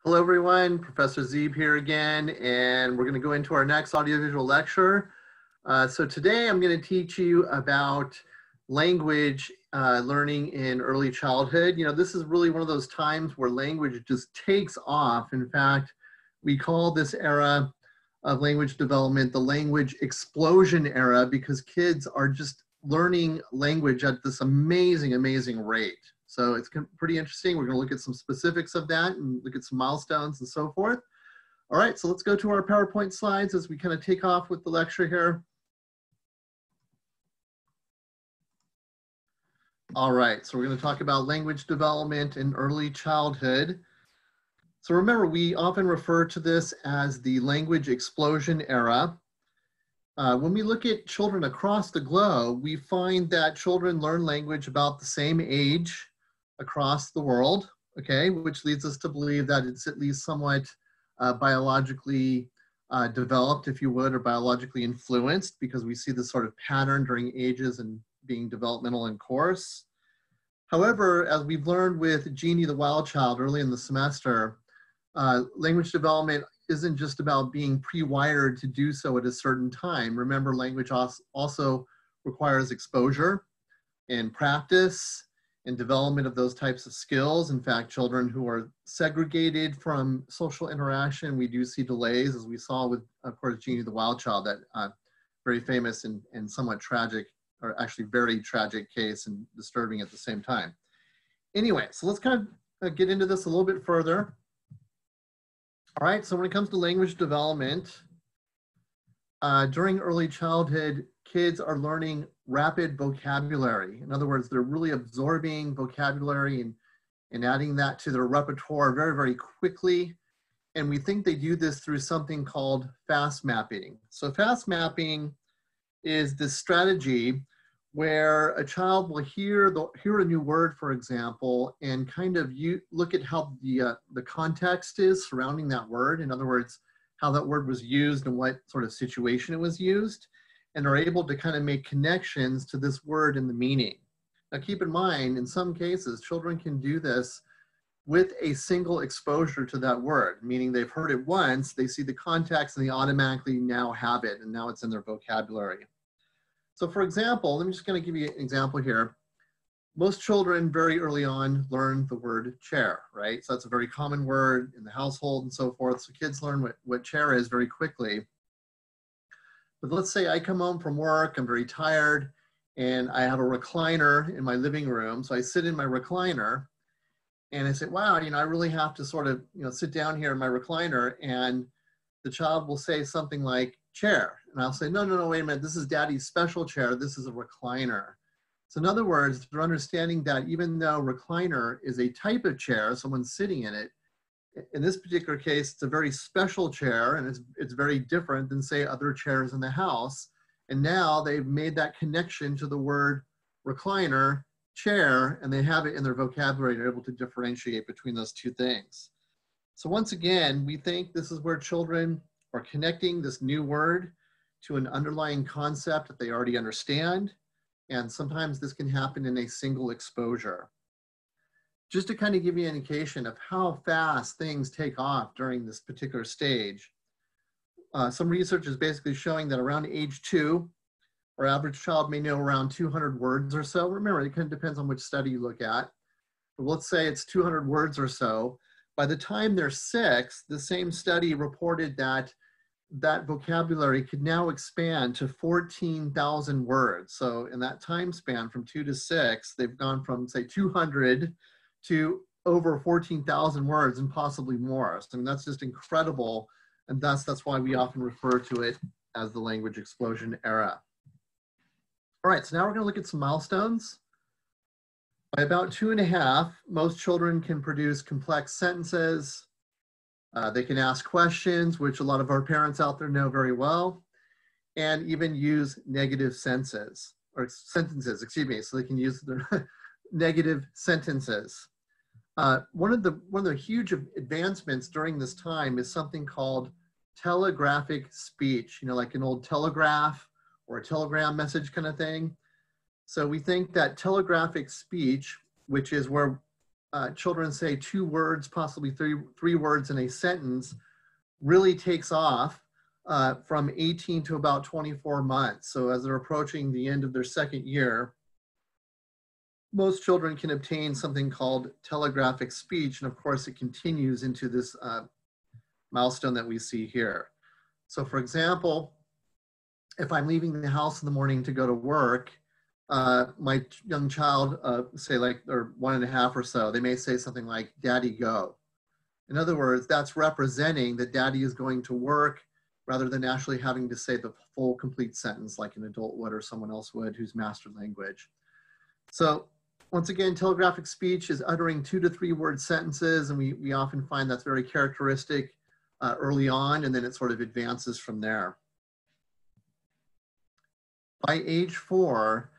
Hello everyone, Professor Zeeb here again, and we're going to go into our next audiovisual lecture. So today I'm going to teach you about language learning in early childhood. You know, this is really one of those times where language just takes off. In fact, we call this era of language development the language explosion era because kids are just learning language at this amazing rate. So it's pretty interesting. We're going to look at some specifics of that and look at some milestones and so forth. All right, so let's go to our PowerPoint slides as we kind of take off with the lecture here. All right, so we're going to talk about language development in early childhood. So remember, we often refer to this as the language explosion era. When we look at children across the globe, we find that children learn language about the same age across the world, okay, which leads us to believe that it's at least somewhat biologically developed, if you would, or biologically influenced, because we see this sort of pattern during ages and being developmental in course. However, as we've learned with Genie the Wild Child early in the semester, language development isn't just about being pre-wired to do so at a certain time. Remember, language also requires exposure and practice and development of those types of skills. In fact, children who are segregated from social interaction, we do see delays, as we saw with, of course, Genie the Wild Child, that very famous and somewhat tragic, or actually very tragic case, and disturbing at the same time. Anyway, so let's kind of get into this a little bit further. All right, so when it comes to language development, during early childhood, kids are learning rapid vocabulary. In other words, they're really absorbing vocabulary and adding that to their repertoire very quickly. And we think they do this through something called fast mapping. So fast mapping is this strategy where a child will hear a new word, for example, and kind of look at how the context is surrounding that word. In other words, how that word was used and what sort of situation it was used, and are able to kind of make connections to this word and the meaning. Now keep in mind, in some cases, children can do this with a single exposure to that word, meaning they've heard it once, they see the context, and they automatically now have it, and now it's in their vocabulary. So for example, I'm just going to give you an example here. Most children very early on learn the word chair, right? So that's a very common word in the household and so forth. So kids learn what chair is very quickly. But let's say I come home from work, I'm very tired, and I have a recliner in my living room. So I sit in my recliner and I say, wow, you know, I really have to sort of, you know, sit down here in my recliner, and the child will say something like chair. And I'll say, no, wait a minute. This is daddy's special chair. This is a recliner. So in other words, they're understanding that even though recliner is a type of chair, someone's sitting in it, in this particular case, it's a very special chair, and it's very different than, say, other chairs in the house. And now they've made that connection to the word recliner, chair, and they have it in their vocabulary. They're able to differentiate between those two things. So once again, we think this is where children are connecting this new word to an underlying concept that they already understand. And sometimes this can happen in a single exposure. Just to kind of give you an indication of how fast things take off during this particular stage, some research is basically showing that around age 2, our average child may know around 200 words or so. Remember, it kind of depends on which study you look at. But let's say it's 200 words or so. By the time they're 6, the same study reported that that vocabulary could now expand to 14,000 words. So in that time span from 2 to 6, they've gone from, say, 200 to over 14,000 words and possibly more. So I mean, that's just incredible. And that's why we often refer to it as the language explosion era. All right, so now we're going to look at some milestones. By about 2.5, most children can produce complex sentences. They can ask questions, which a lot of our parents out there know very well, and even use negative sentences, excuse me, so they can use their negative sentences. One of the huge advancements during this time is something called telegraphic speech, you know, like an old telegraph or a telegram message kind of thing. So we think that telegraphic speech, which is where children say 2 words, possibly three words in a sentence, really takes off from 18 to about 24 months. So as they're approaching the end of their second year, most children can obtain something called telegraphic speech. And of course, it continues into this milestone that we see here. So for example, if I'm leaving the house in the morning to go to work, my young child, say like they're 1.5 or so, they may say something like, "Daddy, go." In other words, that's representing that daddy is going to work rather than actually having to say the full complete sentence like an adult would or someone else would who's mastered language. So once again, telegraphic speech is uttering 2 to 3 word sentences, and we often find that's very characteristic early on, and then it sort of advances from there. By age 4,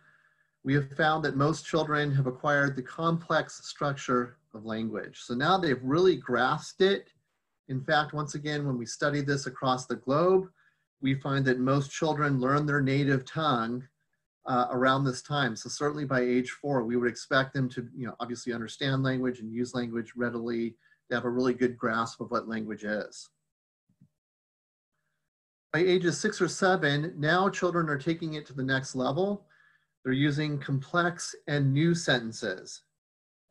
we have found that most children have acquired the complex structure of language. So now they've really grasped it. In fact, once again, when we study this across the globe, we find that most children learn their native tongue around this time. So certainly by age 4, we would expect them to, obviously understand language and use language readily. They have a really good grasp of what language is. By ages 6 or 7, now children are taking it to the next level. They're using complex and new sentences.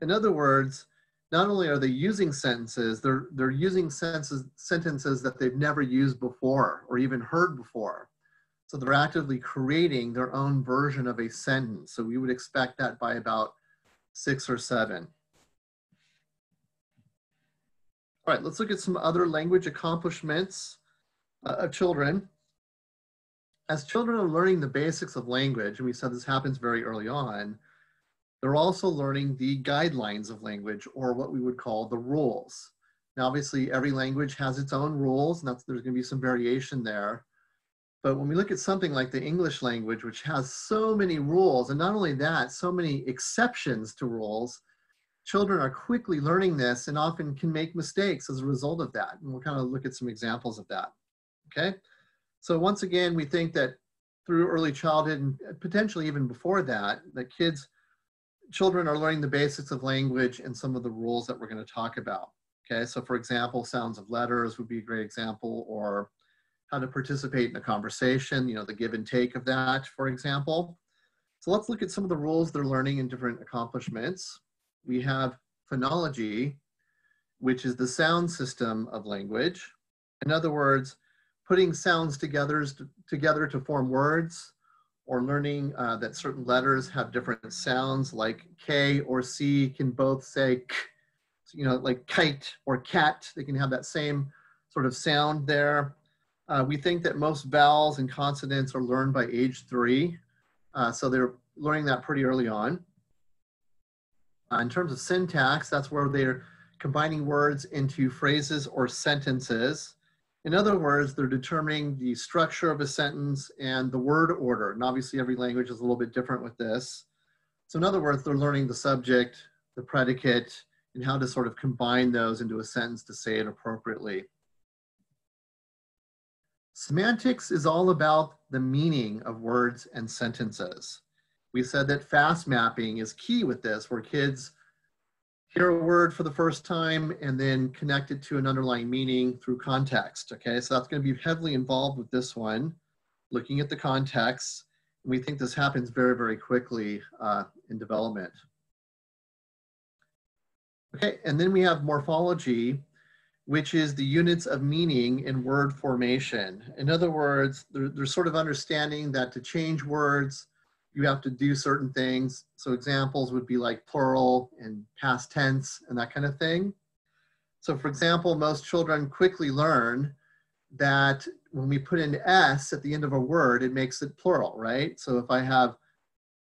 In other words, not only are they using sentences, they're using sentences that they've never used before or even heard before. So they're actively creating their own version of a sentence. So we would expect that by about 6 or 7. All right, let's look at some other language accomplishments of children. As children are learning the basics of language, and we said this happens very early on, they're also learning the guidelines of language, or what we would call the rules. Now, obviously, every language has its own rules, and there's going to be some variation there. But when we look at something like the English language, which has so many rules, and not only that, so many exceptions to rules, children are quickly learning this and often can make mistakes as a result of that. And we'll kind of look at some examples of that, okay? So once again, we think that through early childhood and potentially even before that, that children are learning the basics of language and some of the rules that we're going to talk about. Okay, so for example, sounds of letters would be a great example, or how to participate in a conversation, the give and take of that, for example. So let's look at some of the rules they're learning in different accomplishments. We have phonology, which is the sound system of language. In other words, putting sounds together to form words, or learning that certain letters have different sounds, like K or C can both say K, like kite or cat. They can have that same sort of sound there. We think that most vowels and consonants are learned by age 3. So they're learning that pretty early on. In terms of syntax, that's where they're combining words into phrases or sentences. In other words, they're determining the structure of a sentence and the word order. And obviously every language is a little bit different with this. So in other words, they're learning the subject, the predicate, and how to sort of combine those into a sentence to say it appropriately. Semantics is all about the meaning of words and sentences. We said that fast mapping is key with this, where kids hear a word for the first time and then connect it to an underlying meaning through context, okay? So that's going to be heavily involved with this one, looking at the context. And we think this happens very, very quickly in development. Okay, and then we have morphology, which is the units of meaning in word formation. In other words, there's sort of understanding that to change words, you have to do certain things. So examples would be like plural and past tense and that kind of thing. So for example, most children quickly learn that when we put an S at the end of a word, it makes it plural, right? So if I have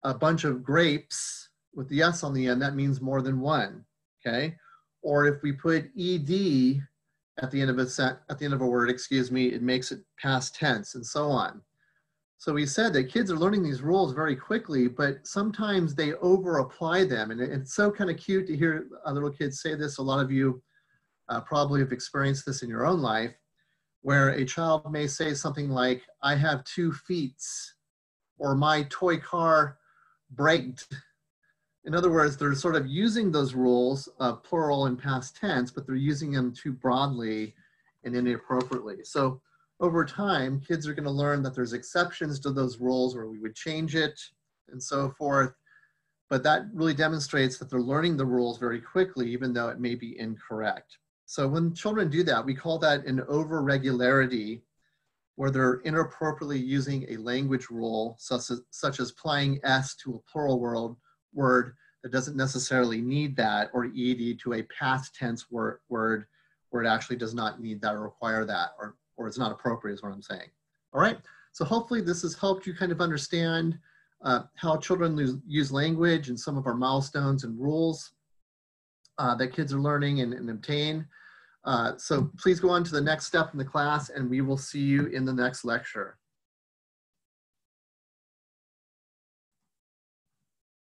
a bunch of grapes with the S on the end, that means more than one, okay? Or if we put ED at the end of a word, it makes it past tense, and so on. So we said that kids are learning these rules very quickly, but sometimes they over apply them. And it's so kind of cute to hear little kids say this. A lot of you probably have experienced this in your own life, where a child may say something like, "I have 2 feet," or "my toy car braked." In other words, they're sort of using those rules, plural and past tense, but they're using them too broadly and inappropriately. So over time, kids are going to learn that there's exceptions to those rules where we would change it and so forth. But that really demonstrates that they're learning the rules very quickly, even though it may be incorrect. So when children do that, we call that an over-regularity, where they're inappropriately using a language rule, such as applying S to a plural word that doesn't necessarily need that, or ed to a past tense word where it actually does not need that or require that, or it's not appropriate is what I'm saying. All right, so hopefully this has helped you kind of understand how children use language and some of our milestones and rules that kids are learning and obtain. So please go on to the next step in the class, and we will see you in the next lecture.